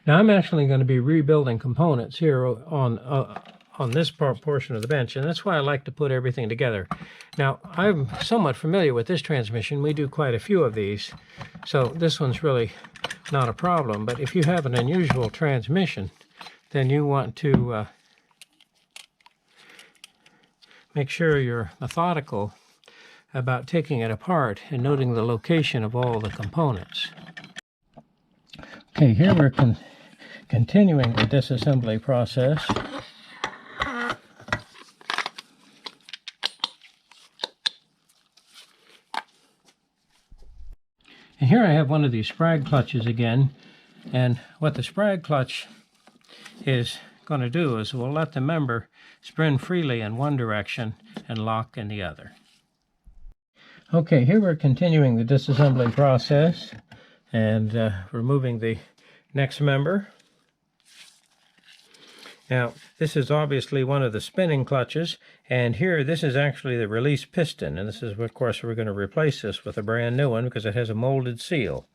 Now I'm actually going to be rebuilding components here on this portion of the bench, and that's why I like to put everything together. Now, I'm somewhat familiar with this transmission. We do quite a few of these, so this one's really not a problem. But if you have an unusual transmission, then you want to make sure you're methodical about taking it apart and noting the location of all the components. Okay, here we're continuing the disassembly process. And here I have one of these sprag clutches again, and what the sprag clutch is going to do is we'll let the member spin freely in one direction and lock in the other. Okay, here we're continuing the disassembly process and removing the next member. Now, this is obviously one of the spinning clutches, and here this is actually the release piston, and this is, of course, we're going to replace this with a brand new one because it has a molded seal.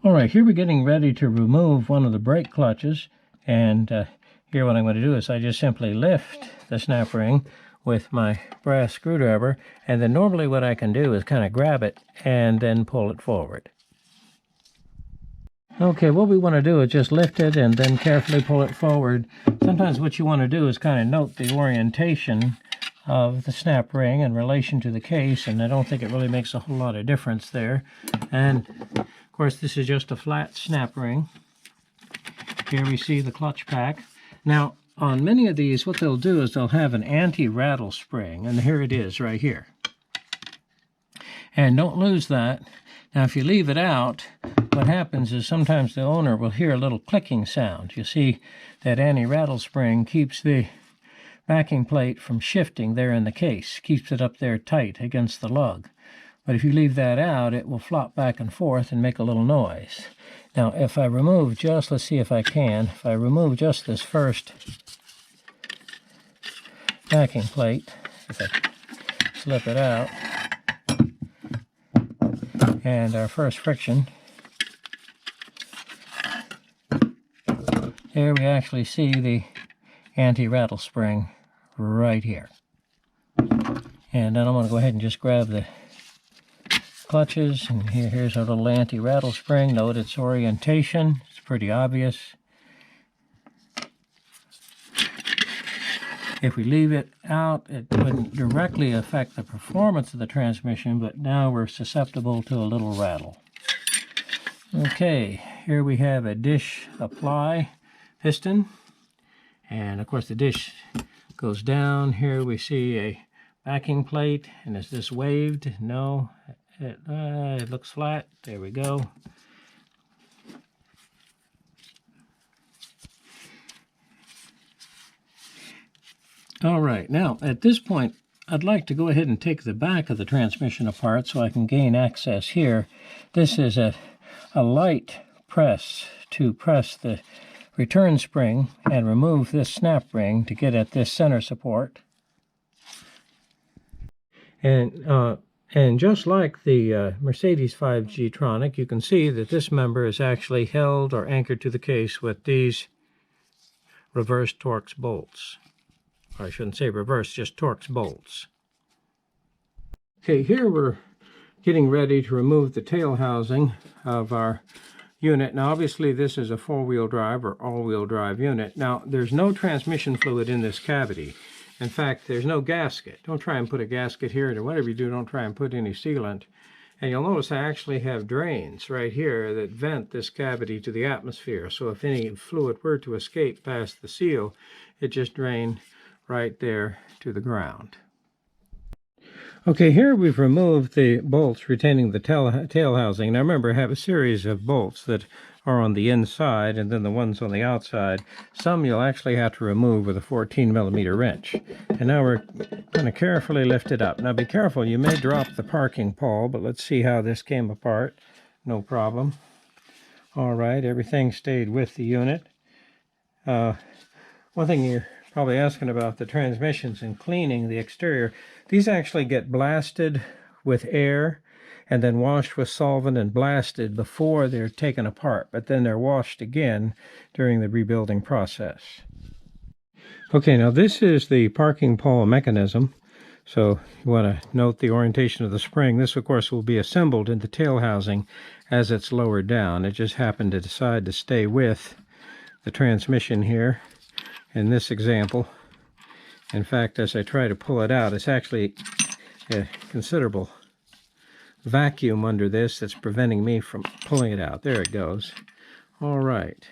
Alright, here we're getting ready to remove one of the brake clutches, and here what I'm going to do is I just simply lift the snap ring with my brass screwdriver, and then normally what I can do is kind of grab it and then pull it forward. Okay, what we want to do is just lift it and then carefully pull it forward. Sometimes what you want to do is kind of note the orientation of the snap ring in relation to the case, and I don't think it really makes a whole lot of difference there. And of course this is just a flat snap ring. Here we see the clutch pack. Now on many of these what they'll do is they'll have an anti-rattle spring, and here it is right here. And don't lose that. Now if you leave it out, what happens is sometimes the owner will hear a little clicking sound. You see that anti-rattle spring keeps the backing plate from shifting there in the case, keeps it up there tight against the lug. But if you leave that out, it will flop back and forth and make a little noise. Now if I remove just, let's see if I can, if I remove just this first backing plate, if I slip it out, and our first friction, there we actually see the anti-rattle spring right here. And then I'm going to go ahead and just grab the clutches, and here's our little anti-rattle spring. Note its orientation, it's pretty obvious. If we leave it out, it wouldn't directly affect the performance of the transmission, but now we're susceptible to a little rattle. Okay, here we have a dish apply piston, and of course the dish goes down. Here we see a backing plate, and is this waved? No, it looks flat. There we go. All right, now at this point I'd like to go ahead and take the back of the transmission apart so I can gain access here. This is a light press to press the return spring and remove this snap ring to get at this center support. And just like the Mercedes 5G Tronic, you can see that this member is actually held or anchored to the case with these reverse Torx bolts. Or I shouldn't say reverse, just Torx bolts. Okay, here we're getting ready to remove the tail housing of our unit. Now obviously this is a four-wheel drive or all-wheel drive unit. Now there's no transmission fluid in this cavity. In fact, there's no gasket. Don't try and put a gasket here, or whatever you do, don't try and put any sealant. And you'll notice I actually have drains right here that vent this cavity to the atmosphere. So if any fluid were to escape past the seal, it just drained right there to the ground. Okay, here we've removed the bolts retaining the tail housing. Now remember, I have a series of bolts that are on the inside and then the ones on the outside. Some you'll actually have to remove with a 14mm wrench. And now we're going to carefully lift it up. Now be careful, you may drop the parking pole, but let's see how this came apart. No problem. All right, everything stayed with the unit. One thing you're probably asking about the transmissions and cleaning the exterior. These actually get blasted with air, and then washed with solvent and blasted before they're taken apart, but then they're washed again during the rebuilding process. Okay, now this is the parking pole mechanism. So you want to note the orientation of the spring. This, of course, will be assembled in the tail housing as it's lowered down. It just happened to decide to stay with the transmission here in this example. In fact, as I try to pull it out, it's actually a considerable vacuum under this that's preventing me from pulling it out. There it goes. All right.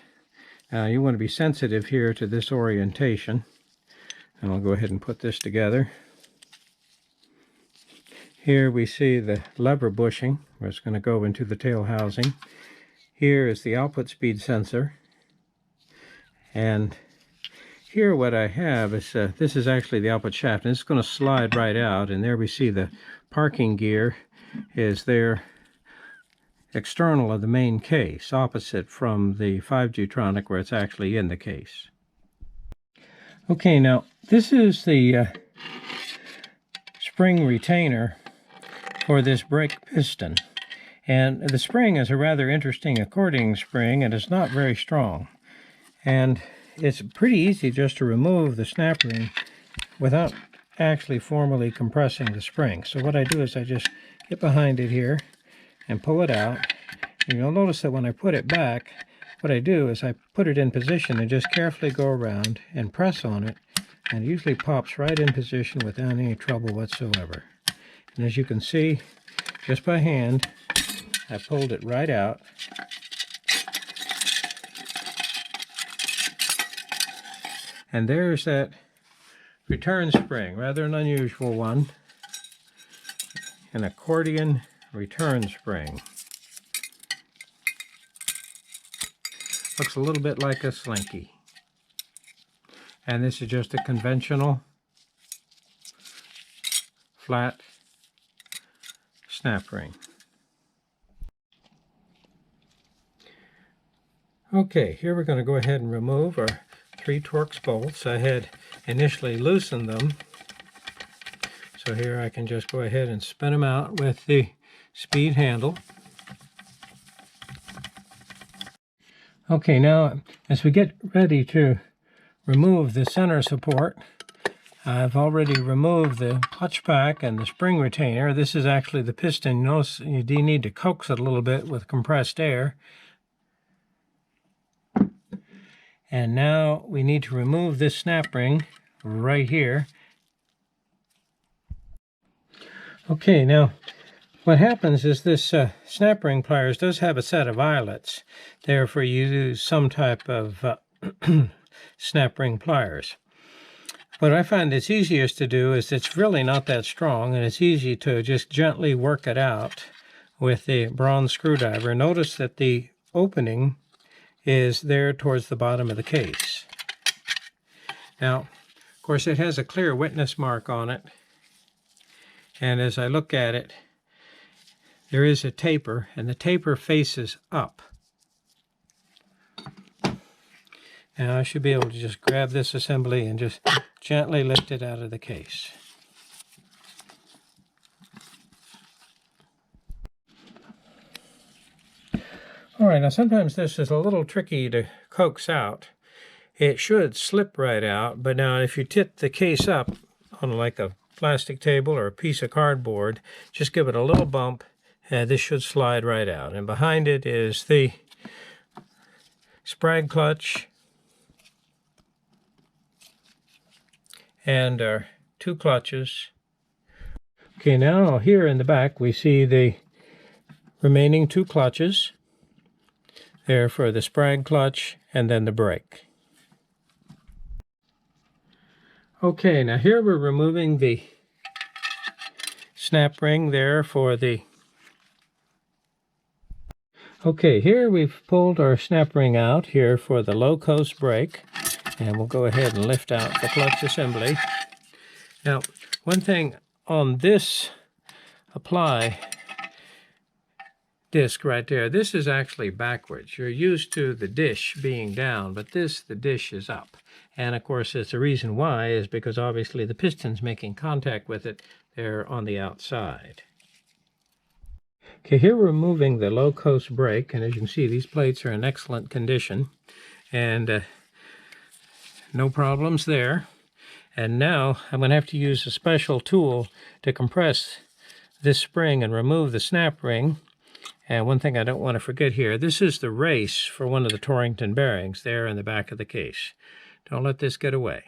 Now you want to be sensitive here to this orientation. And I'll go ahead and put this together. Here we see the lever bushing, where it's going to go into the tail housing. Here is the output speed sensor. And here what I have is, this is actually the output shaft, and it's going to slide right out. And there we see the parking gear is there external of the main case, opposite from the 5G-tronic where it's actually in the case. Okay, now this is the spring retainer for this brake piston. And the spring is a rather interesting according spring, and it's not very strong. And it's pretty easy just to remove the snap ring without actually formally compressing the spring. So what I do is I just get behind it here and pull it out. And you'll notice that when I put it back, what I do is I put it in position and just carefully go around and press on it. And it usually pops right in position without any trouble whatsoever. And as you can see, just by hand, I pulled it right out. And there's that return spring, rather an unusual one. An accordion return spring. Looks a little bit like a slinky. And this is just a conventional flat snap ring. Okay, here we're going to go ahead and remove our 3 Torx bolts. I had initially loosened them, so here I can just go ahead and spin them out with the speed handle. Okay, now as we get ready to remove the center support, I've already removed the clutch pack and the spring retainer. This is actually the piston. Notice you do need to coax it a little bit with compressed air. And now we need to remove this snap ring right here. Okay, now what happens is this snap ring pliers does have a set of eyelets. Therefore you use some type of snap ring pliers. What I find it's easiest to do is it's really not that strong, and it's easy to just gently work it out with the bronze screwdriver. Notice that the opening is there towards the bottom of the case. Now, of course, it has a clear witness mark on it, and as I look at it, there is a taper, and the taper faces up. Now I should be able to just grab this assembly and just gently lift it out of the case. All right, now sometimes this is a little tricky to coax out. It should slip right out, but now if you tip the case up on like a plastic table or a piece of cardboard, just give it a little bump, and this should slide right out. And behind it is the sprag clutch and our 2 clutches. Okay, now here in the back we see the remaining 2 clutches there for the sprag clutch and then the brake. Okay, now here we're removing the snap ring there for the... Okay, here we've pulled our snap ring out here for the low coast brake. And we'll go ahead and lift out the clutch assembly. Now, one thing on this apply disc right there, this is actually backwards. You're used to the dish being down, but the dish is up. And of course, it's the reason why is because obviously the piston's making contact with it there on the outside. Okay, here we're removing the low-coast brake, and as you can see, these plates are in excellent condition, and no problems there. And now I'm going to have to use a special tool to compress this spring and remove the snap ring. And one thing I don't want to forget here, this is the race for one of the Torrington bearings there in the back of the case. Don't let this get away.